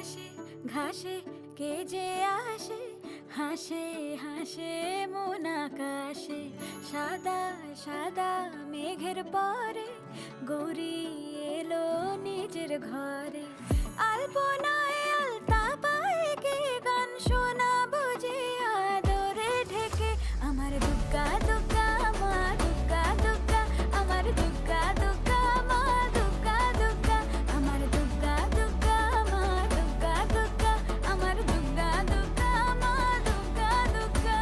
ঘাসে ঘাসে কে যে আসে, হাসে হাসে মন আকাশে। সাদা সাদা মেঘের পরে গৌরী এলো নিজের ঘরে। আলপনায় আলতা পায়ে কে গান শোনাবো যে আদরে ঢেকে। আমার দুগ্গা দুগ্গা মা দুগ্গা দুগ্গা, আমার দুগ্গা দুগ্গা মা দুগ্গা দুগ্গা, আমার দুগ্গা দুগ্গা মা দুগ্গা দুগ্গা, আমার দুগ্গা দুগ্গা মা দুগ্গা দুগ্গা।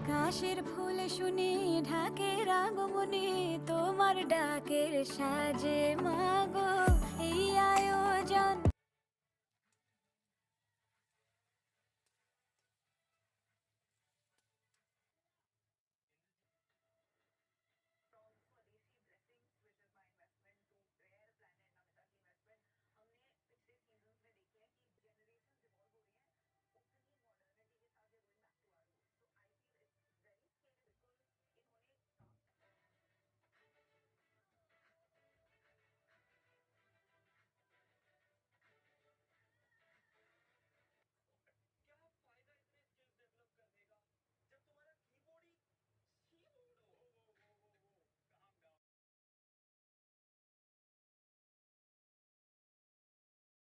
কাশের ফুল শুনি ঢাকের আগমনে, তোমার ডাকের সাজে মাগো